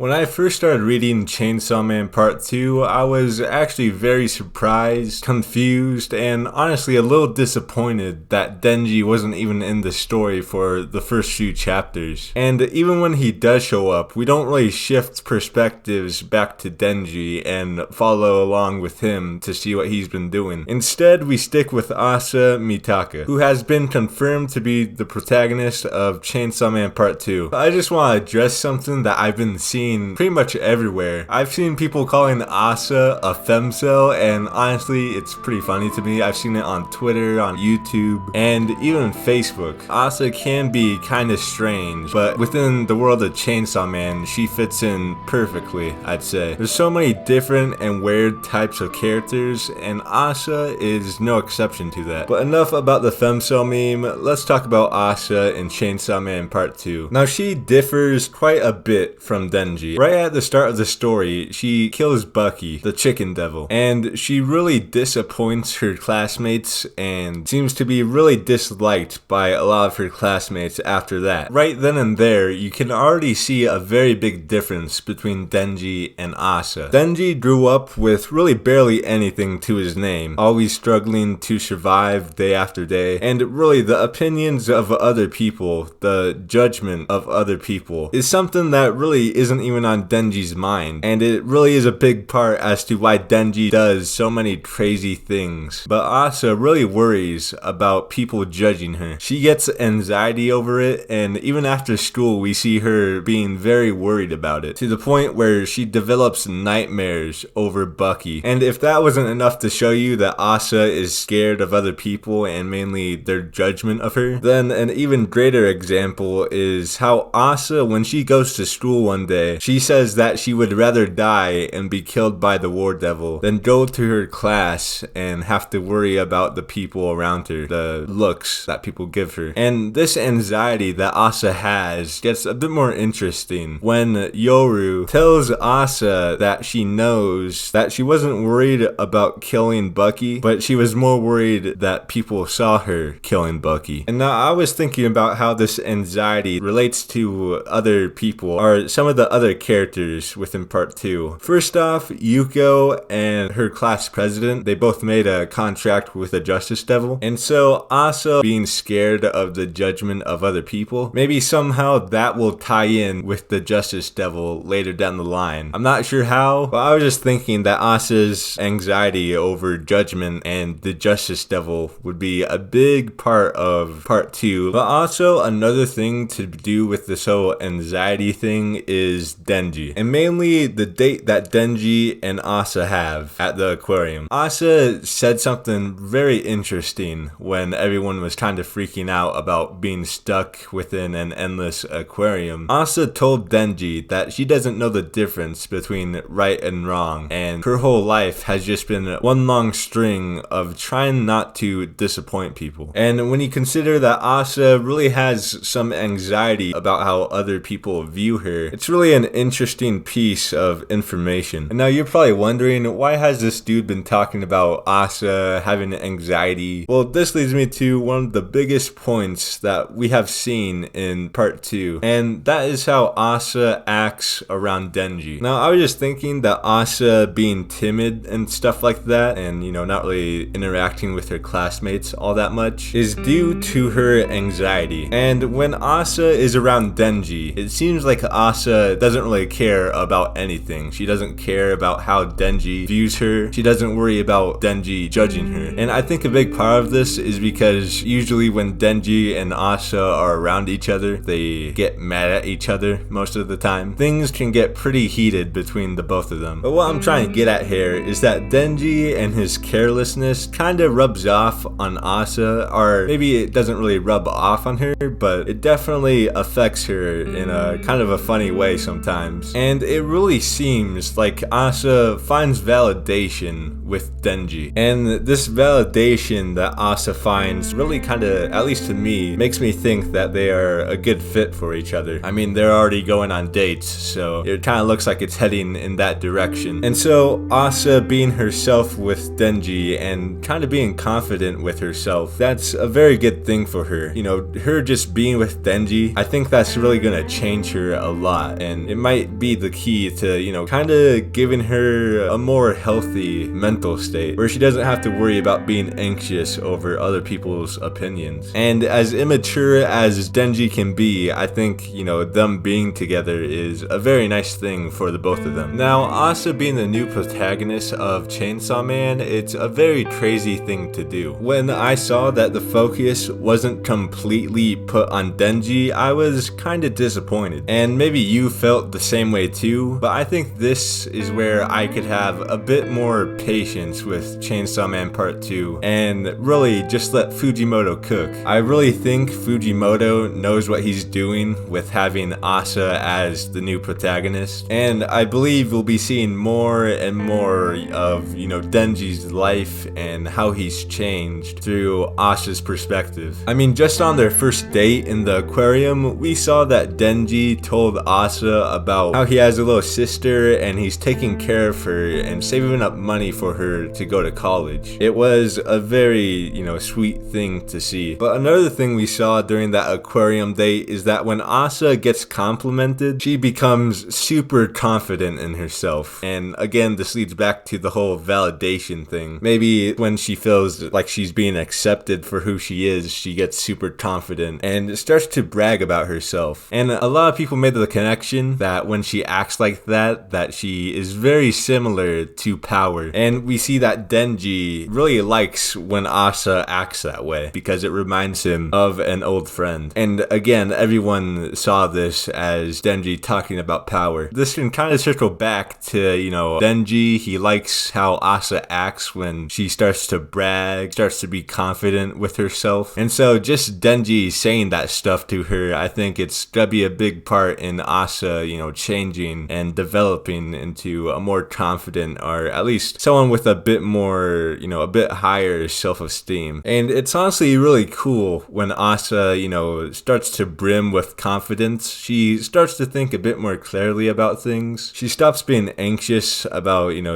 When I first started reading Chainsaw Man Part 2, I was actually very surprised, confused, and honestly a little disappointed that Denji wasn't even in the story for the first few chapters. And even when he does show up, we don't really shift perspectives back to Denji and follow along with him to see what he's been doing. Instead, we stick with Asa Mitaka, who has been confirmed to be the protagonist of Chainsaw Man Part 2. I just want to address something that I've been seeing pretty much everywhere. I've seen people calling Asa a femcel, and honestly, it's pretty funny to me. I've seen it on Twitter, on YouTube, and even Facebook. Asa can be kind of strange, but within the world of Chainsaw Man, she fits in perfectly, I'd say. There's so many different and weird types of characters, and Asa is no exception to that. But enough about the femcel meme, let's talk about Asa in Chainsaw Man Part 2. Now, she differs quite a bit from Denji. Right at the start of the story, she kills Bucky, the chicken devil, and she really disappoints her classmates and seems to be really disliked by a lot of her classmates after that. Right then and there, you can already see a very big difference between Denji and Asa. Denji grew up with really barely anything to his name, always struggling to survive day after day, and really the opinions of other people, the judgment of other people, is something that really isn't even on Denji's mind, and it really is a big part as to why Denji does so many crazy things. But Asa really worries about people judging her. She gets anxiety over it, and even after school we see her being very worried about it, to the point where she develops nightmares over Bucky. And if that wasn't enough to show you that Asa is scared of other people and mainly their judgment of her, then an even greater example is how Asa, when she goes to school one day, she says that she would rather die and be killed by the war devil than go to her class and have to worry about the people around her, the looks that people give her. And this anxiety that Asa has gets a bit more interesting when Yoru tells Asa that she knows that she wasn't worried about killing Bucky, but she was more worried that people saw her killing Bucky. And now I was thinking about how this anxiety relates to other people, or some of the other characters within Part 2. First off, Yuko and her class president, they both made a contract with the Justice Devil, and so Asa being scared of the judgment of other people, maybe somehow that will tie in with the Justice Devil later down the line. I'm not sure how, but I was just thinking that Asa's anxiety over judgment and the Justice Devil would be a big part of Part 2. But also another thing to do with this whole anxiety thing is Denji, and mainly the date that Denji and Asa have at the aquarium. Asa said something very interesting when everyone was kind of freaking out about being stuck within an endless aquarium. Asa told Denji that she doesn't know the difference between right and wrong, and her whole life has just been one long string of trying not to disappoint people. And when you consider that Asa really has some anxiety about how other people view her, it's really an interesting piece of information. And now you're probably wondering, why has this dude been talking about Asa having anxiety? Well, this leads me to one of the biggest points that we have seen in Part 2, and that is how Asa acts around Denji. Now, I was just thinking that Asa being timid and stuff like that, and not really interacting with her classmates all that much, is due to her anxiety. And when Asa is around Denji, it seems like Asa doesn't really care about anything. She doesn't care about how Denji views her. She doesn't worry about Denji judging her. And I think a big part of this is because usually when Denji and Asa are around each other, they get mad at each other most of the time. Things can get pretty heated between the both of them. But what I'm trying to get at here is that Denji and his carelessness kind of rubs off on Asa, or maybe it doesn't really rub off on her, but it definitely affects her in a kind of a funny way sometimes. And it really seems like Asa finds validation with Denji, and this validation that Asa finds really kind of, at least to me, makes me think that they are a good fit for each other. I mean, they're already going on dates, so it kind of looks like it's heading in that direction. And so Asa being herself with Denji and kind of being confident with herself, that's a very good thing for her. Her just being with Denji, I think that's really gonna change her a lot, and it might be the key to, kind of giving her a more healthy mental state where she doesn't have to worry about being anxious over other people's opinions. And as immature as Denji can be, I think, them being together is a very nice thing for the both of them. Now, Asa being the new protagonist of Chainsaw Man, it's a very crazy thing to do. When I saw that the focus wasn't completely put on Denji, I was kind of disappointed. And maybe you felt the same way too, but I think this is where I could have a bit more patience with Chainsaw Man Part 2 and really just let Fujimoto cook. I really think Fujimoto knows what he's doing with having Asa as the new protagonist, and I believe we'll be seeing more and more of, Denji's life and how he's changed through Asa's perspective. I mean, just on their first date in the aquarium, we saw that Denji told Asa about how he has a little sister and he's taking care of her and saving up money for her to go to college. It was a very, sweet thing to see. But another thing we saw during that aquarium date is that when Asa gets complimented, she becomes super confident in herself. And again, this leads back to the whole validation thing. Maybe when she feels like she's being accepted for who she is, she gets super confident and starts to brag about herself. And a lot of people made the connection that when she acts like that she is very similar to Power. And we see that Denji really likes when Asa acts that way because it reminds him of an old friend. And again, everyone saw this as Denji talking about Power. This can kind of circle back to, Denji. He likes how Asa acts when she starts to brag, starts to be confident with herself. And so just Denji saying that stuff to her, I think it's gonna be a big part in Asa, changing and developing into a more confident, or at least someone with a bit more, a bit higher self-esteem. And it's honestly really cool when Asa, starts to brim with confidence. She starts to think a bit more clearly about things. She stops being anxious about,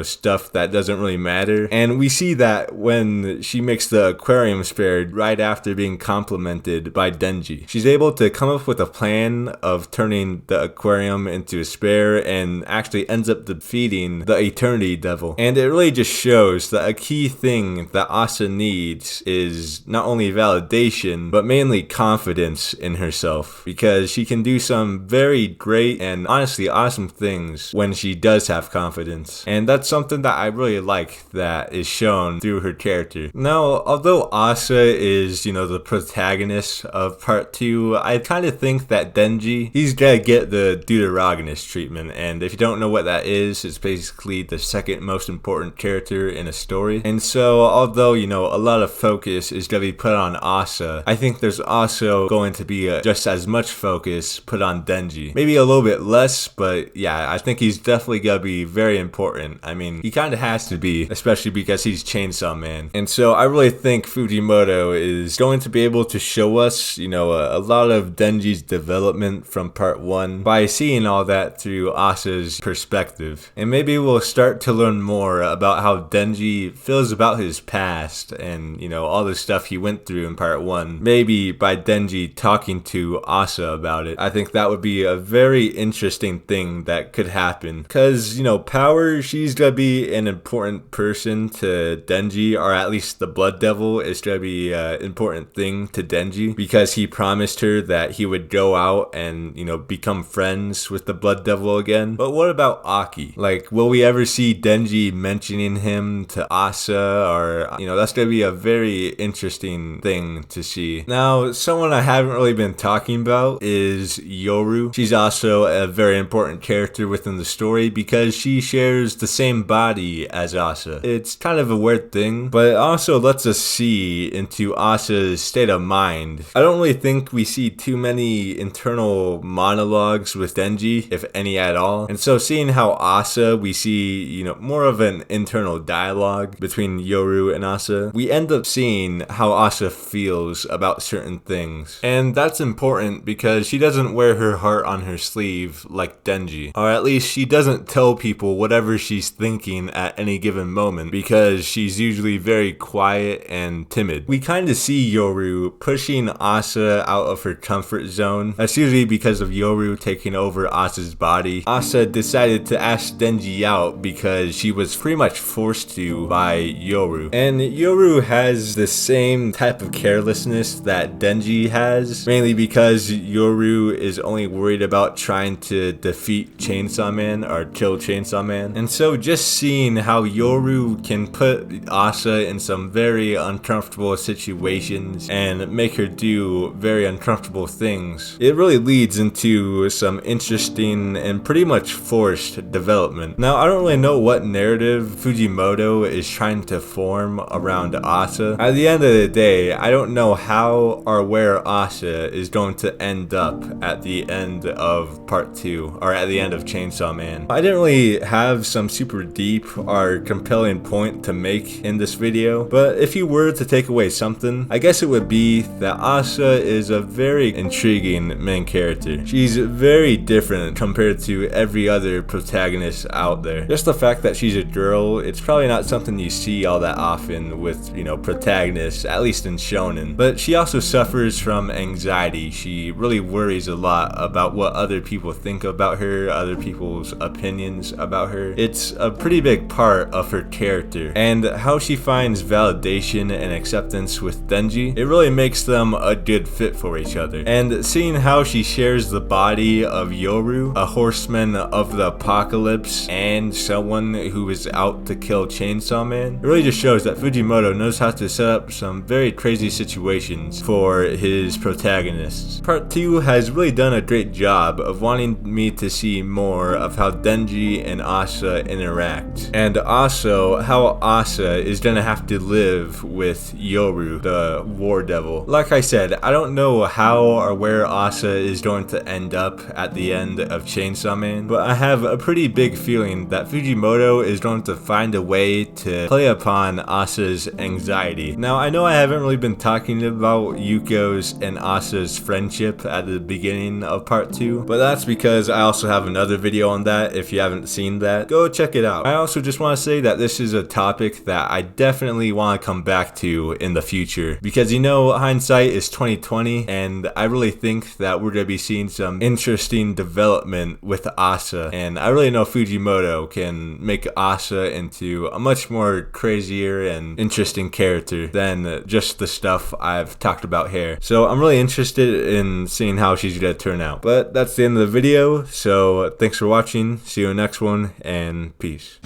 stuff that doesn't really matter. And we see that when she makes the aquarium spare right after being complimented by Denji. She's able to come up with a plan of turning the aquarium into a spare and actually ends up defeating the Eternity Devil. And it really just shows that a key thing that Asa needs is not only validation, but mainly confidence in herself, because she can do some very great and honestly awesome things when she does have confidence. And that's something that I really like that is shown through her character. Now, although Asa is, the protagonist of Part 2, I kind of think that Denji, he's gonna get the Deuteragonist treatment. And if you don't know what that is, it's basically the second most important character in a story. And so, although, a lot of focus is gonna be put on Asa, I think there's also going to be just as much focus put on Denji. Maybe a little bit less, but yeah, I think he's definitely gonna be very important. I mean, he kind of has to be, especially because he's Chainsaw Man. And so I really think Fujimoto is going to be able to show us, a lot of Denji's development from Part 1 by seeing all that through Asa's perspective. And maybe we'll start to learn more about how Denji feels about his past and, all the stuff he went through in Part 1. Maybe by Denji talking to Asa about it. I think that would be a very interesting thing that could happen. Because, Power, she's gonna be an important person to Denji, or at least the Blood Devil is gonna be an important thing to Denji, because he promised her that he would go out and, become friends with the Blood Devil again. But what about Aki? Like, will we ever see Denji mentioning him to Asa? Or, that's gonna be a very interesting thing to see. Now, someone I haven't really been talking about is Yoru. She's also a very important character within the story because she shares the same body as Asa. It's kind of a weird thing, but it also lets us see into Asa's state of mind. I don't really think we see too many internal monologues with Denji, if any at all. And so seeing how Asa, we see, more of an internal dialogue between Yoru and Asa, we end up seeing how Asa feels about certain things. And that's important because she doesn't wear her heart on her sleeve like Denji. Or at least she doesn't tell people whatever she's thinking at any given moment because she's usually very quiet and timid. We kind of see Yoru pushing Asa out of her comfort zone. That's usually because of Yoru taking over over Asa's body, Asa decided to ask Denji out because she was pretty much forced to by Yoru. And Yoru has the same type of carelessness that Denji has, mainly because Yoru is only worried about trying to defeat Chainsaw Man or kill Chainsaw Man. And so just seeing how Yoru can put Asa in some very uncomfortable situations and make her do very uncomfortable things, it really leads into some interesting and pretty much forced development. Now, I don't really know what narrative Fujimoto is trying to form around Asa. At the end of the day, I don't know how or where Asa is going to end up at the end of part 2, or at the end of Chainsaw Man. I didn't really have some super deep or compelling point to make in this video, but if you were to take away something, I guess it would be that Asa is a very intriguing main character. She's very different compared to every other protagonist out there. Just the fact that she's a girl, it's probably not something you see all that often with, protagonists, at least in shonen. But she also suffers from anxiety. She really worries a lot about what other people think about her, other people's opinions about her. It's a pretty big part of her character, and how she finds validation and acceptance with Denji, it really makes them a good fit for each other. And seeing how she shares the body of Yoru, a horseman of the apocalypse and someone who is out to kill Chainsaw Man, it really just shows that Fujimoto knows how to set up some very crazy situations for his protagonists. Part 2 has really done a great job of wanting me to see more of how Denji and Asa interact, and also how Asa is gonna have to live with Yoru, the war devil. Like I said, I don't know how or where Asa is going to end up at the end of Chainsaw Man, but I have a pretty big feeling that Fujimoto is going to find a way to play upon Asa's anxiety. Now, I know I haven't really been talking about Yuko's and Asa's friendship at the beginning of part 2, but that's because I also have another video on that. If you haven't seen that, go check it out. I also just want to say that this is a topic that I definitely want to come back to in the future, because hindsight is 2020, and I really think that we're going to be seeing some interesting development with Asa, and I really know Fujimoto can make Asa into a much more crazier and interesting character than just the stuff I've talked about here. So I'm really interested in seeing how she's going to turn out. But that's the end of the video, so thanks for watching, see you in the next one, and peace.